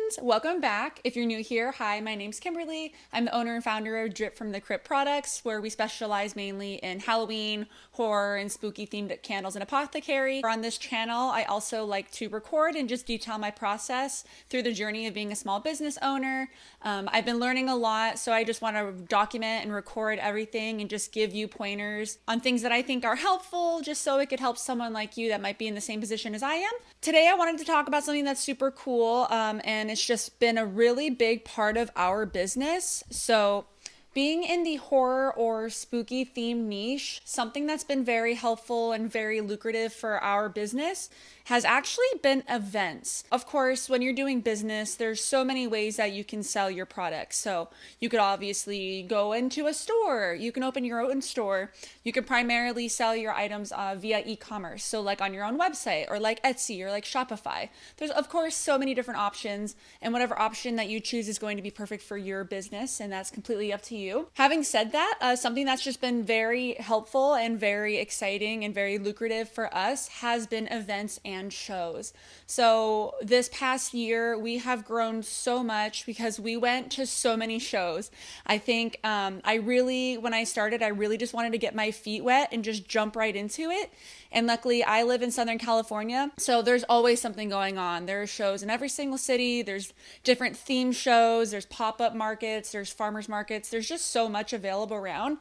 friends, welcome back. If you're new here, hi, my name's Kimberly. I'm the owner and founder of Drip from the Crypt products, where we specialize mainly in Halloween, horror, and spooky themed candles and apothecary. On this channel, I also like to record and just detail my process through the journey of being a small business owner. I've been learning a lot, so I just want to document and record everything and just give you pointers on things that I think are helpful, just so it could help someone like you that might be in the same position as I am. Today, I wanted to talk about something that's super cool, and it's just been a really big part of our business. So being in the horror or spooky theme niche, something that's been very helpful and very lucrative for our business has actually been events. Of course, when you're doing business, there's so many ways that you can sell your products. So you could obviously go into a store, you can open your own store, you can primarily sell your items via e-commerce. So like on your own website or like Etsy or like Shopify. There's of course so many different options, and whatever option that you choose is going to be perfect for your business, and that's completely up to you. Having said that, something that's just been very helpful and very exciting and very lucrative for us has been events and shows. So this past year, we have grown so much because we went to so many shows. I think when I started, I really just wanted to get my feet wet and just jump right into it. And luckily, I live in Southern California, so there's always something going on. There are shows in every single city. There's different theme shows. There's pop-up markets. There's farmers markets. There's just so much available around.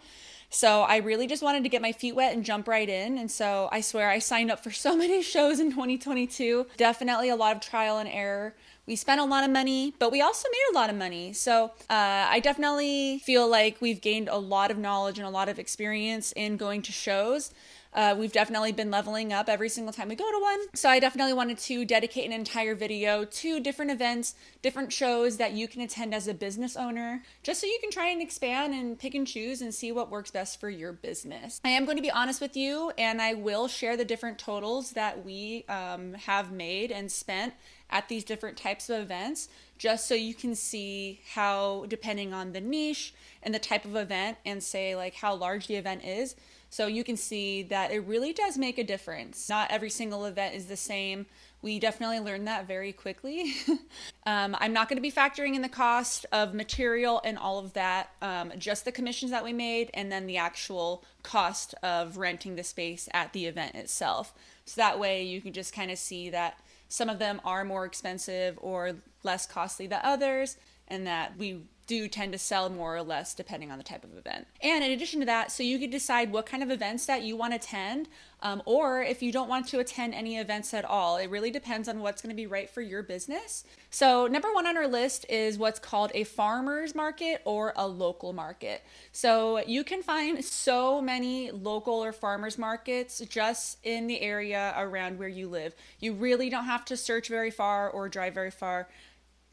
So I really just wanted to get my feet wet and jump right in. And so I swear I signed up for so many shows in 2022. Definitely a lot of trial and error. We spent a lot of money, but we also made a lot of money. So I definitely feel like we've gained a lot of knowledge and a lot of experience in going to shows. We've definitely been leveling up every single time we go to one. So I definitely wanted to dedicate an entire video to different events, different shows that you can attend as a business owner, just so you can try and expand and pick and choose and see what works best for your business. I am going to be honest with you, and I will share the different totals that we have made and spent at these different types of events, just so you can see how, depending on the niche and the type of event, and say like how large the event is, so you can see that it really does make a difference. Not every single event is the same. We definitely learned that very quickly. I'm not going to be factoring in the cost of material and all of that, just the commissions that we made, and then the actual cost of renting the space at the event itself. So that way you can just kind of see that some of them are more expensive or less costly than others, and that we do tend to sell more or less depending on the type of event. And in addition to that, so you can decide what kind of events that you want to attend, or if you don't want to attend any events at all. It really depends on what's going to be right for your business. So number one on our list is what's called a farmer's market or a local market. So you can find so many local or farmers markets just in the area around where you live. You really don't have to search very far or drive very far.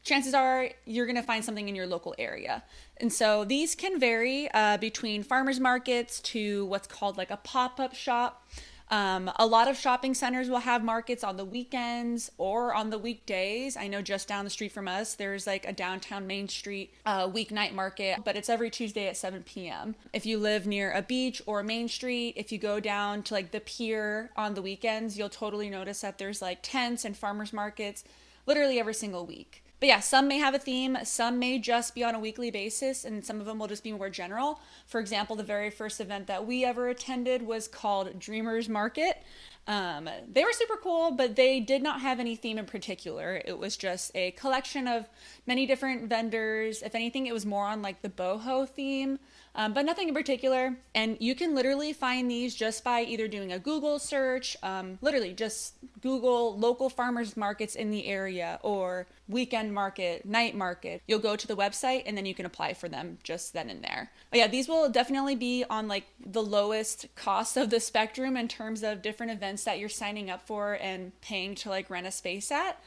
Chances are you're going to find something in your local area. And so these can vary between farmers markets to what's called like a pop-up shop. A lot of shopping centers will have markets on the weekends or on the weekdays. I know just down the street from us, there's like a downtown Main Street weeknight market, but it's every Tuesday at 7 p.m. If you live near a beach or Main Street, if you go down to like the pier on the weekends, you'll totally notice that there's like tents and farmers markets literally every single week. But yeah, some may have a theme, some may just be on a weekly basis, and some of them will just be more general. For example, the very first event that we ever attended was called Dreamers Market. They were super cool, but they did not have any theme in particular. It was just a collection of many different vendors. If anything, it was more on like the boho theme, but nothing in particular. And you can literally find these just by either doing a Google search, literally just Google local farmers markets in the area or weekend market, night market. You'll go to the website and then you can apply for them just then and there. But yeah, these will definitely be on like the lowest cost of the spectrum in terms of different events that you're signing up for and paying to like rent a space at.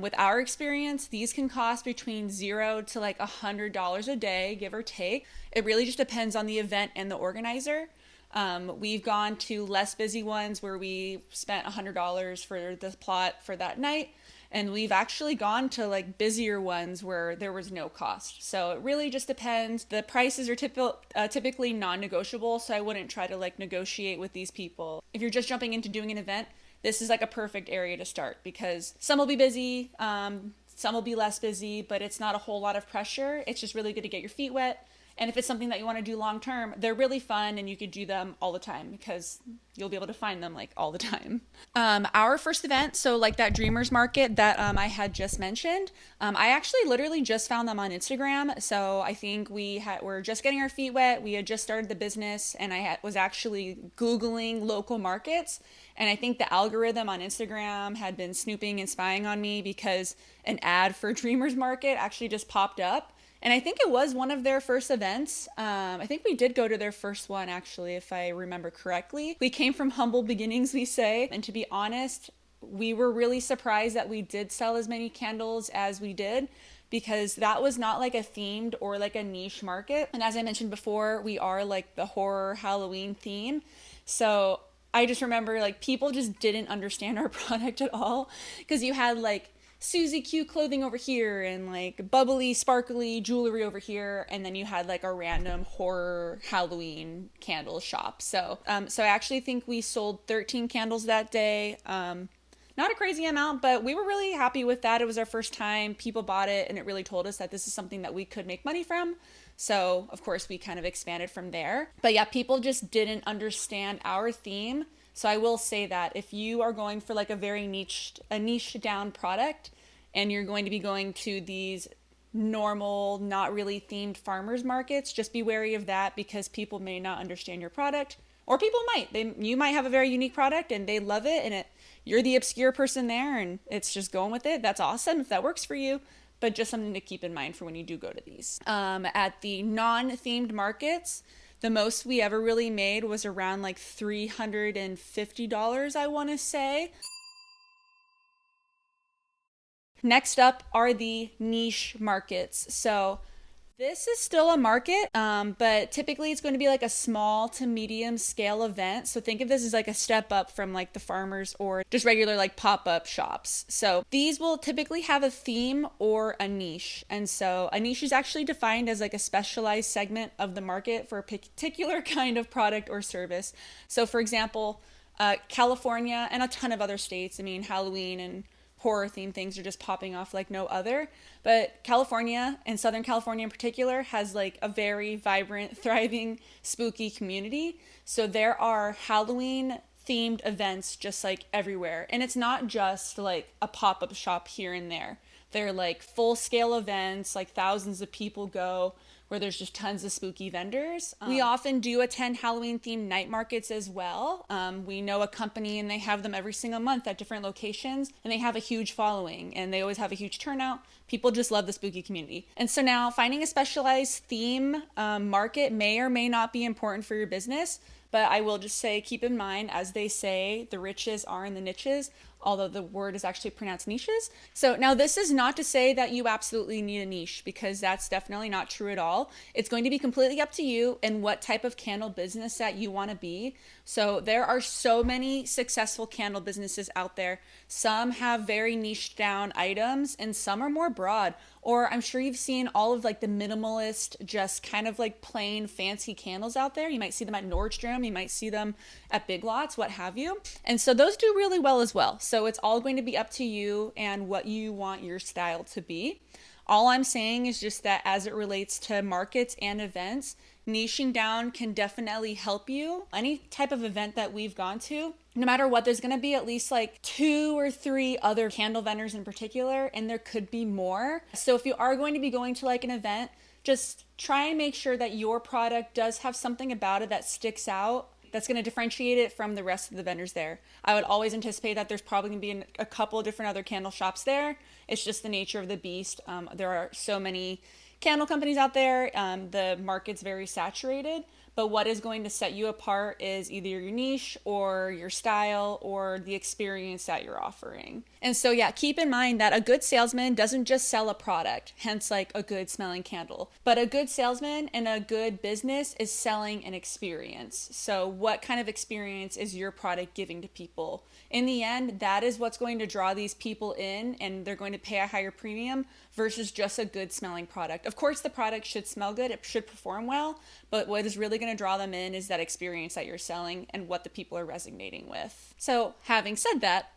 With our experience, these can cost between $0 to like $100 a day, give or take. It really just depends on the event and the organizer. We've gone to less busy ones where we spent $100 for the plot for that night. And we've actually gone to like busier ones where there was no cost. So it really just depends. The prices are typically non-negotiable, so I wouldn't try to like negotiate with these people. If you're just jumping into doing an event, this is like a perfect area to start because some will be busy, Some will be less busy, but it's not a whole lot of pressure. It's just really good to get your feet wet. And if it's something that you want to do long term, they're really fun and you could do them all the time because you'll be able to find them like all the time. Our first event, so like that Dreamers Market that I had just mentioned, I actually literally just found them on Instagram. So I think we're just getting our feet wet. We had just started the business and was actually Googling local markets. And I think the algorithm on Instagram had been snooping and spying on me because an ad for Dreamers Market actually just popped up. And I think it was one of their first events. I think we did go to their first one, actually, if I remember correctly. We came from humble beginnings, we say. And to be honest, we were really surprised that we did sell as many candles as we did because that was not like a themed or like a niche market. And as I mentioned before, we are like the horror Halloween theme. So I just remember like people just didn't understand our product at all because you had like Susie Q clothing over here and like bubbly, sparkly jewelry over here. And then you had like a random horror Halloween candle shop. So I actually think we sold 13 candles that day. Not a crazy amount, but we were really happy with that. It was our first time. People bought it and it really told us that this is something that we could make money from. So of course we kind of expanded from there. But yeah, people just didn't understand our theme. So I will say that if you are going for like a very niche down product and you're going to be going to these normal, not really themed farmers markets, just be wary of that because people may not understand your product, or people might. You might have a very unique product and they love it and you're the obscure person there and it's just going with it. That's awesome if that works for you. But just something to keep in mind for when you do go to these. At the non-themed markets, the most we ever really made was around like $350, I want to say. Next up are the niche markets. So this is still a market, but typically it's going to be like a small to medium scale event. So think of this as like a step up from like the farmers or just regular like pop-up shops. So these will typically have a theme or a niche. And so a niche is actually defined as like a specialized segment of the market for a particular kind of product or service. So for example, California and a ton of other states, I mean, Halloween and horror themed things are just popping off like no other. But California, and Southern California in particular, has like a very vibrant, thriving, spooky community. So there are Halloween themed events just like everywhere. And it's not just like a pop-up shop here and there. They're like full scale events, like thousands of people go, where there's just tons of spooky vendors. We often do attend Halloween themed night markets as well. We know a company and they have them every single month at different locations and they have a huge following and they always have a huge turnout. People just love the spooky community. And so now finding a specialized theme market may or may not be important for your business, but I will just say, keep in mind, as they say, the riches are in the niches, although the word is actually pronounced niches. So now this is not to say that you absolutely need a niche because that's definitely not true at all. It's going to be completely up to you and what type of candle business that you want to be. So there are so many successful candle businesses out there. Some have very niched down items and some are more broad. Or I'm sure you've seen all of like the minimalist, just kind of like plain fancy candles out there. You might see them at Nordstrom, you might see them at Big Lots, what have you. And so those do really well as well. So it's all going to be up to you and what you want your style to be. All I'm saying is just that as it relates to markets and events, niching down can definitely help you. Any type of event that we've gone to, no matter what, there's going to be at least like 2 or 3 other candle vendors in particular, and there could be more. So if you are going to be going to like an event, just try and make sure that your product does have something about it that sticks out, that's going to differentiate it from the rest of the vendors there. I would always anticipate that there's probably going to be a couple of different other candle shops there. It's just the nature of the beast. There are so many candle companies out there. The market's very saturated, but what is going to set you apart is either your niche or your style or the experience that you're offering. And so yeah, keep in mind that a good salesman doesn't just sell a product, hence like a good smelling candle, but a good salesman and a good business is selling an experience. So what kind of experience is your product giving to people? In the end, that is what's going to draw these people in and they're going to pay a higher premium versus just a good smelling product. Of course, the product should smell good, it should perform well, but what is really going to draw them in is that experience that you're selling and what the people are resonating with. So having said that,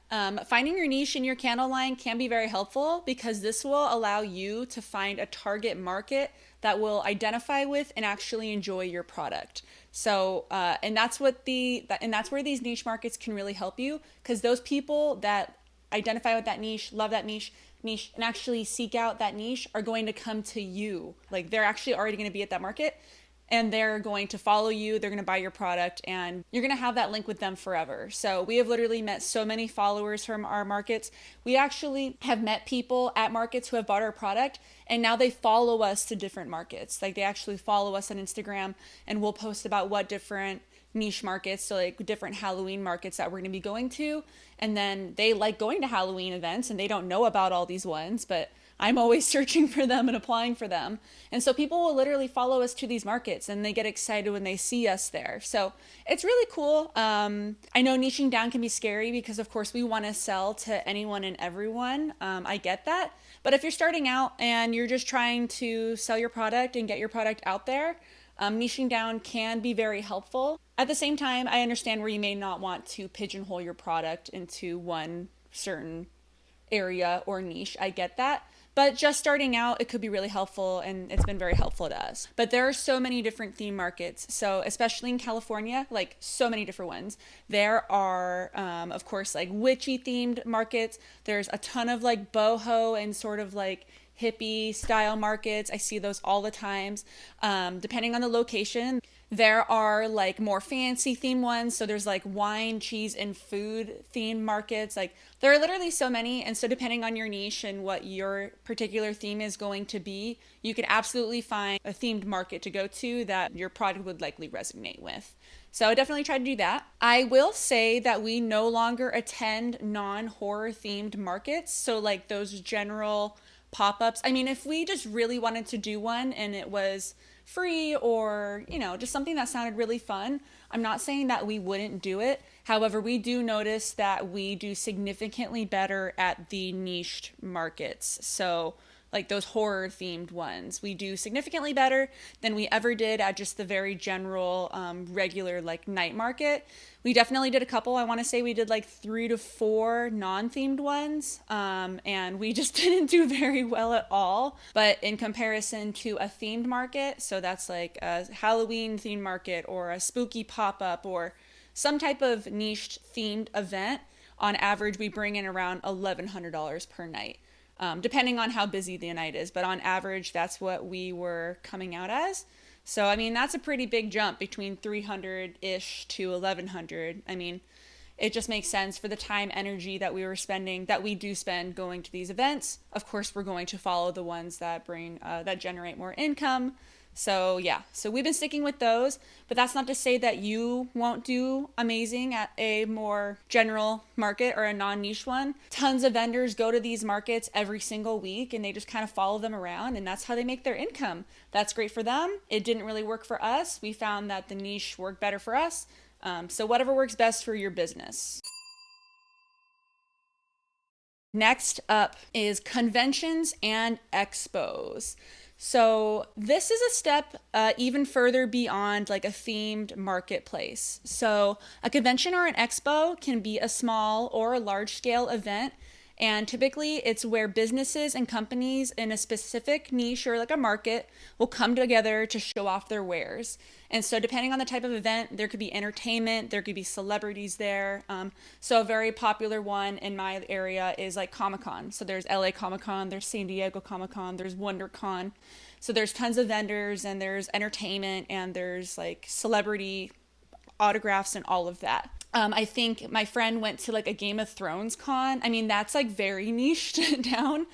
finding your niche in your candle line can be very helpful because this will allow you to find a target market that will identify with and actually enjoy your product. So, and that's where these niche markets can really help you, because those people that identify with that niche, love that niche, and actually seek out that niche are going to come to you. Like, they're actually already going to be at that market and they're going to follow you, they're going to buy your product, and you're going to have that link with them forever. So we have literally met so many followers from our markets. We actually have met people at markets who have bought our product and now they follow us to different markets. Like, they actually follow us on Instagram and we'll post about what different niche markets, so like different Halloween markets that we're going to be going to. And then they like going to Halloween events and they don't know about all these ones, but I'm always searching for them and applying for them. And so people will literally follow us to these markets and they get excited when they see us there. So it's really cool. I know niching down can be scary because of course we want to sell to anyone and everyone. I get that. But if you're starting out and you're just trying to sell your product and get your product out there, niching down can be very helpful. At the same time, I understand where you may not want to pigeonhole your product into one certain area or niche. I get that. But just starting out, it could be really helpful, and it's been very helpful to us. But there are so many different theme markets. So especially in California, like so many different ones. There are, of course, like witchy themed markets. There's a ton of like boho and sort of like hippie style markets. I see those all the times. Depending on the location, there are like more fancy theme ones. So there's like wine, cheese, and food themed markets. Like, there are literally so many. And so depending on your niche and what your particular theme is going to be, you could absolutely find a themed market to go to that your product would likely resonate with. So I definitely try to do that. I will say that we no longer attend non-horror themed markets. So like those general pop-ups. I mean, if we just really wanted to do one and it was free or, you know, just something that sounded really fun, I'm not saying that we wouldn't do it. However, we do notice that we do significantly better at the niched markets. So like those horror themed ones, we do significantly better than we ever did at just the very general regular like night market. We definitely did a couple. I want to say we did like 3 to 4 non-themed ones, and we just didn't do very well at all. But in comparison to a themed market, so that's like a Halloween themed market or a spooky pop-up or some type of niched themed event, on average we bring in around $1,100 per night. Depending on how busy the night is, but on average, that's what we were coming out as. So, I mean, that's a pretty big jump between 300-ish to 1,100. I mean, it just makes sense for the time, energy that we were spending, that we do spend going to these events. Of course, we're going to follow the ones that that generate more income. So yeah, so we've been sticking with those, but that's not to say that you won't do amazing at a more general market or a non-niche one. Tons of vendors go to these markets every single week and they just kind of follow them around, and that's how they make their income. That's great for them. It didn't really work for us. We found that the niche worked better for us. So whatever works best for your business. Next up is conventions and expos. So this is a step even further beyond like a themed marketplace. So a convention or an expo can be a small or a large scale event. And typically it's where businesses and companies in a specific niche or like a market will come together to show off their wares. And so depending on the type of event, there could be entertainment, there could be celebrities there. So a very popular one in my area is like Comic-Con. So there's LA Comic-Con, there's San Diego Comic-Con, there's WonderCon. So there's tons of vendors and there's entertainment and there's like celebrity autographs and all of that. I think my friend went to like a Game of Thrones con. I mean, that's like very niched down.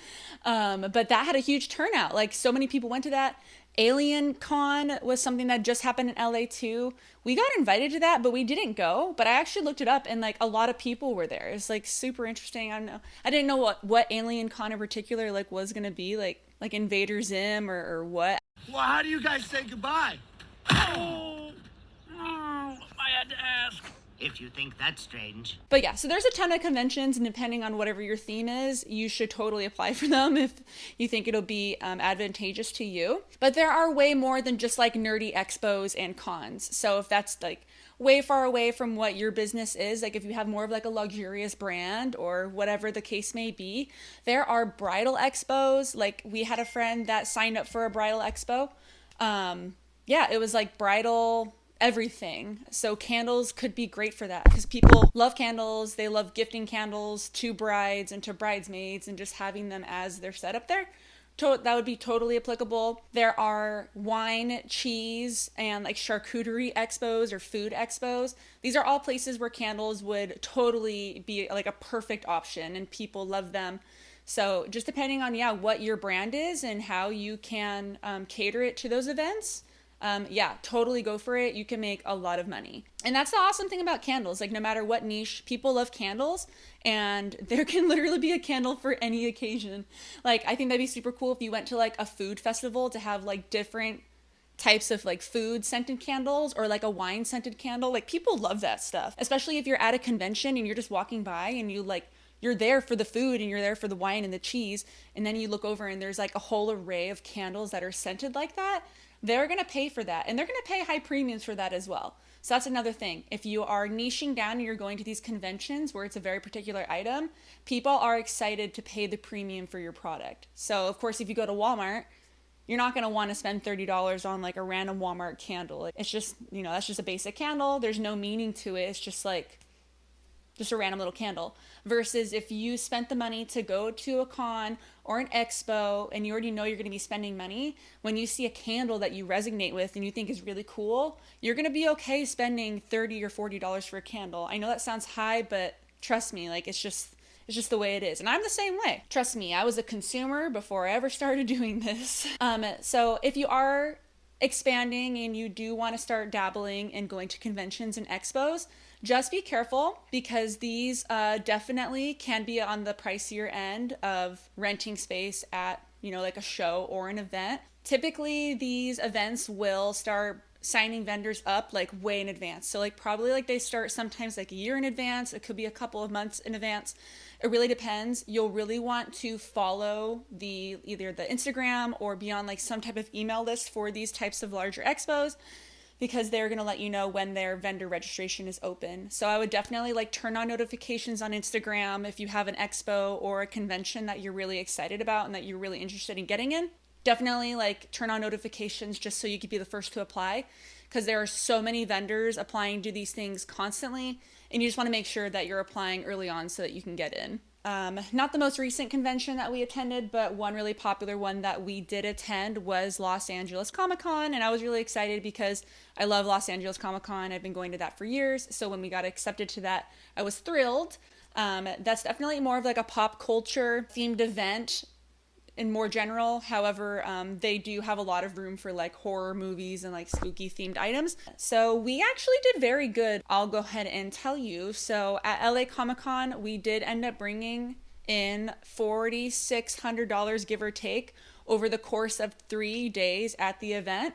But that had a huge turnout. Like so many people went to that. Alien Con was something that just happened in LA too. We got invited to that, but we didn't go. But I actually looked it up and like a lot of people were there. It's like super interesting. I don't know. I didn't know what Alien Con in particular like was gonna be, like Invader Zim or what. Well, how do you guys say goodbye? Oh, I had to ask. if you think that's strange. But yeah, so there's a ton of conventions, and depending on whatever your theme is, you should totally apply for them if you think it'll be advantageous to you. But there are way more than just like nerdy expos and cons. So if that's like way far away from what your business is, like if you have more of like a luxurious brand or whatever the case may be, there are bridal expos. Like we had a friend that signed up for a bridal expo. Yeah, it was like bridal everything. So candles could be great for that because people love candles. They love gifting candles to brides and to bridesmaids and just having them as their setup there. That would be totally applicable. There are wine, cheese, and like charcuterie expos or food expos. These are all places where candles would totally be like a perfect option and people love them. So just depending on, yeah, what your brand is and how you can cater it to those events, yeah, totally go for it. You can make a lot of money. And that's the awesome thing about candles. Like no matter what niche, people love candles and there can literally be a candle for any occasion. Like I think that'd be super cool if you went to like a food festival to have like different types of like food scented candles or like a wine scented candle. Like people love that stuff, especially if you're at a convention and you're just walking by and you're there for the food and you're there for the wine and the cheese. And then you look over and there's like a whole array of candles that are scented like that. They're going to pay for that and they're going to pay high premiums for that as well. So that's another thing. If you are niching down and you're going to these conventions where it's a very particular item, people are excited to pay the premium for your product. So of course, if you go to Walmart, you're not going to want to spend $30 on like a random Walmart candle. It's just, that's just a basic candle. There's no meaning to it. It's just a random little candle. Versus if you spent the money to go to a con or an expo and you already know you're going to be spending money, when you see a candle that you resonate with and you think is really cool, you're going to be okay spending $30 or $40 for a candle. I know that sounds high, but trust me, like it's just the way it is. And I'm the same way. Trust me, I was a consumer before I ever started doing this. So if you are expanding and you do want to start dabbling and going to conventions and expos, just be careful because these definitely can be on the pricier end of renting space at, like a show or an event. Typically, these events will start signing vendors up like way in advance. So like probably like they start sometimes like a year in advance. It could be a couple of months in advance. It really depends. You'll really want to follow either the Instagram or be on like some type of email list for these types of larger expos, because they're going to let you know when their vendor registration is open. So I would definitely like turn on notifications on Instagram if you have an expo or a convention that you're really excited about and that you're really interested in getting in. Definitely like turn on notifications just so you could be the first to apply, because there are so many vendors applying to these things constantly and you just want to make sure that you're applying early on so that you can get in. Not the most recent convention that we attended, but one really popular one that we did attend was Los Angeles Comic-Con, and I was really excited because I love Los Angeles Comic-Con. I've been going to that for years, so when we got accepted to that, I was thrilled. That's definitely more of like a pop culture themed event in more general. However, they do have a lot of room for like horror movies and like spooky themed items. So we actually did very good. I'll go ahead and tell you. So at LA Comic-Con, we did end up bringing in $4,600 give or take over the course of 3 days at the event.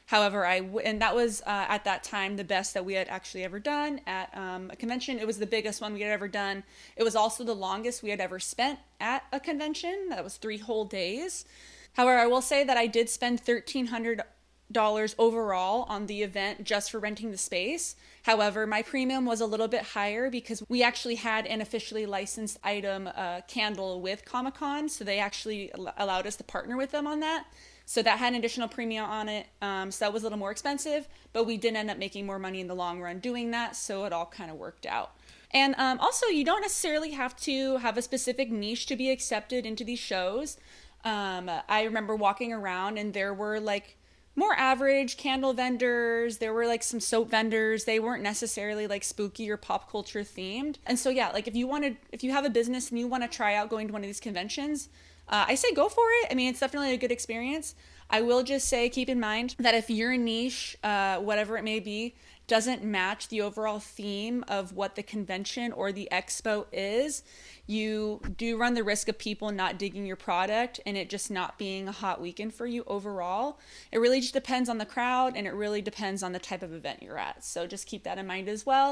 However, and that was at that time the best that we had actually ever done at a convention. It was the biggest one we had ever done. It was also the longest we had ever spent at a convention. That was 3 whole days. However, I will say that I did spend $1,300 overall on the event just for renting the space. However, my premium was a little bit higher because we actually had an officially licensed item candle with Comic-Con, so they actually allowed us to partner with them on that. So that had an additional premium on it. So that was a little more expensive, but we did end up making more money in the long run doing that. So it all kind of worked out. And also, you don't necessarily have to have a specific niche to be accepted into these shows. I remember walking around and there were like more average candle vendors. There were like some soap vendors. They weren't necessarily like spooky or pop culture themed. And so, yeah, like if you have a business and you want to try out going to one of these conventions, I say go for it. I mean, it's definitely a good experience. I will just say, keep in mind that if your niche, whatever it may be, doesn't match the overall theme of what the convention or the expo is, you do run the risk of people not digging your product and it just not being a hot weekend for you overall. It really just depends on the crowd and it really depends on the type of event you're at. So just keep that in mind as well.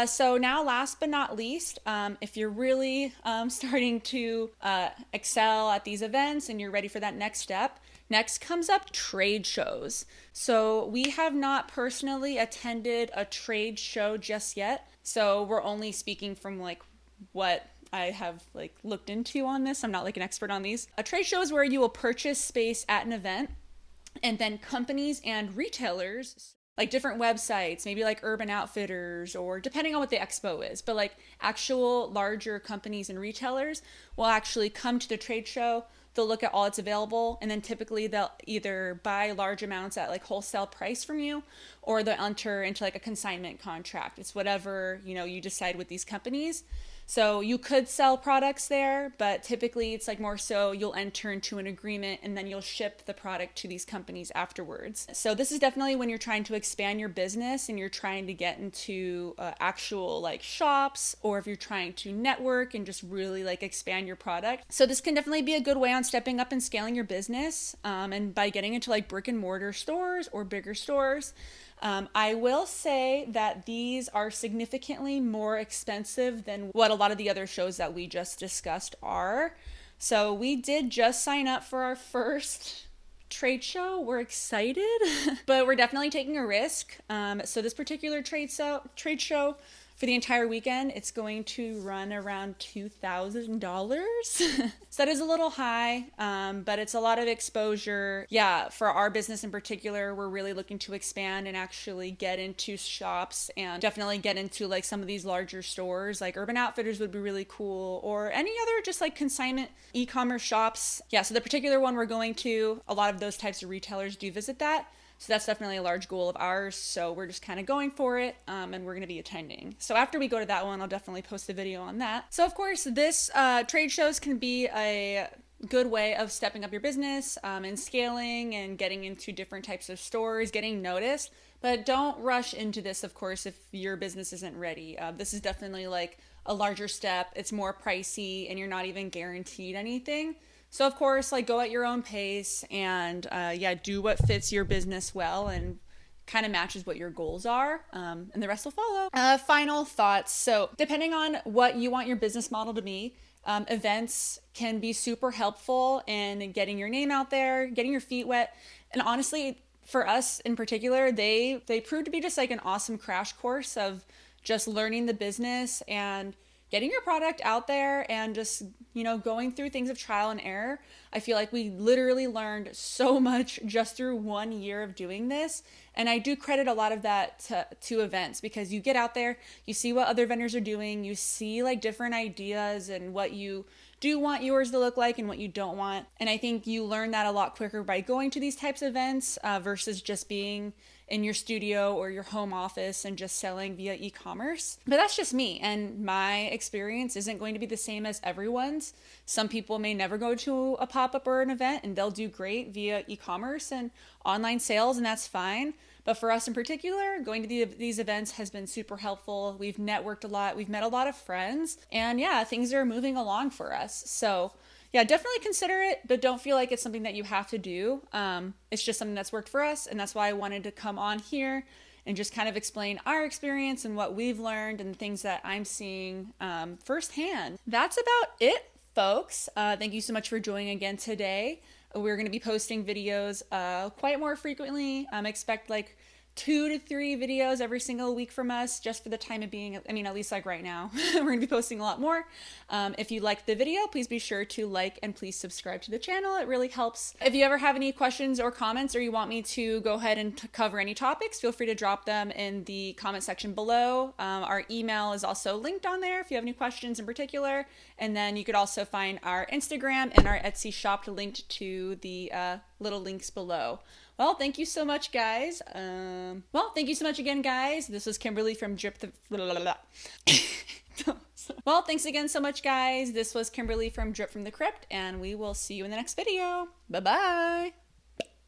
So now, last but not least, if you're really starting to excel at these events and you're ready for that next step, next comes up trade shows. So we have not personally attended a trade show just yet. So we're only speaking from like what I have like looked into on this. I'm not like an expert on these. A trade show is where you will purchase space at an event, and then companies and retailers, like different websites, maybe like Urban Outfitters, or depending on what the expo is, but like actual larger companies and retailers will actually come to the trade show. They'll look at all that's available, and then typically they'll either buy large amounts at like wholesale price from you, or they'll enter into like a consignment contract. It's whatever, you know, you decide with these companies. So you could sell products there, but typically it's like more so you'll enter into an agreement and then you'll ship the product to these companies afterwards. So this is definitely when you're trying to expand your business and you're trying to get into actual like shops, or if you're trying to network and just really like expand your product. So this can definitely be a good way on stepping up and scaling your business, and by getting into like brick and mortar stores or bigger stores. I will say that these are significantly more expensive than what a lot of the other shows that we just discussed are. So we did just sign up for our first trade show. We're excited, but we're definitely taking a risk. So this particular trade show for the entire weekend, it's going to run around $2,000. So that is a little high, but it's a lot of exposure. Yeah, for our business in particular, we're really looking to expand and actually get into shops and definitely get into like some of these larger stores. Like Urban Outfitters would be really cool, or any other just like consignment e-commerce shops. Yeah, so the particular one we're going to, a lot of those types of retailers do visit that. So that's definitely a large goal of ours. So we're just kind of going for it, and we're going to be attending. So after we go to that one, I'll definitely post a video on that. So of course, this trade shows can be a good way of stepping up your business and scaling and getting into different types of stores, getting noticed. But don't rush into this, of course, if your business isn't ready. This is definitely like a larger step. It's more pricey and you're not even guaranteed anything. So of course, like go at your own pace and yeah, do what fits your business well and kind of matches what your goals are, and the rest will follow. Final thoughts. So depending on what you want your business model to be, events can be super helpful in getting your name out there, getting your feet wet. And honestly, for us in particular, they proved to be just like an awesome crash course of just learning the business and getting your product out there and just, you know, going through things of trial and error. I feel like we literally learned so much just through 1 year of doing this. And I do credit a lot of that to events, because you get out there, you see what other vendors are doing, you see like different ideas and what you do want yours to look like and what you don't want. And I think you learn that a lot quicker by going to these types of events versus just being in your studio or your home office and just selling via e-commerce. But that's just me, and my experience isn't going to be the same as everyone's. Some people may never go to a pop-up or an event and they'll do great via e-commerce and online sales, and that's fine. But for us in particular, going to these events has been super helpful. We've networked a lot, we've met a lot of friends, and yeah, things are moving along for us. So yeah, definitely consider it, but don't feel like it's something that you have to do. It's just something that's worked for us, and that's why I wanted to come on here and just kind of explain our experience and what we've learned and things that I'm seeing firsthand. That's about it, folks. Thank you so much for joining again today. We're going to be posting videos quite more frequently. Expect like 2 to 3 videos every single week from us, just for the time of being. I mean, at least like right now. We're going to be posting a lot more. If you liked the video, please be sure to like and please subscribe to the channel. It really helps. If you ever have any questions or comments, or you want me to go ahead and cover any topics, feel free to drop them in the comment section below. Our email is also linked on there if you have any questions in particular. And then you could also find our Instagram and our Etsy shop linked to the little links below. Well, thank you so much, guys. Thank you so much again, guys. This was Kimberly from Well, thanks again so much, guys. This was Kimberly from Drip from the Crypt, and we will see you in the next video. Bye-bye.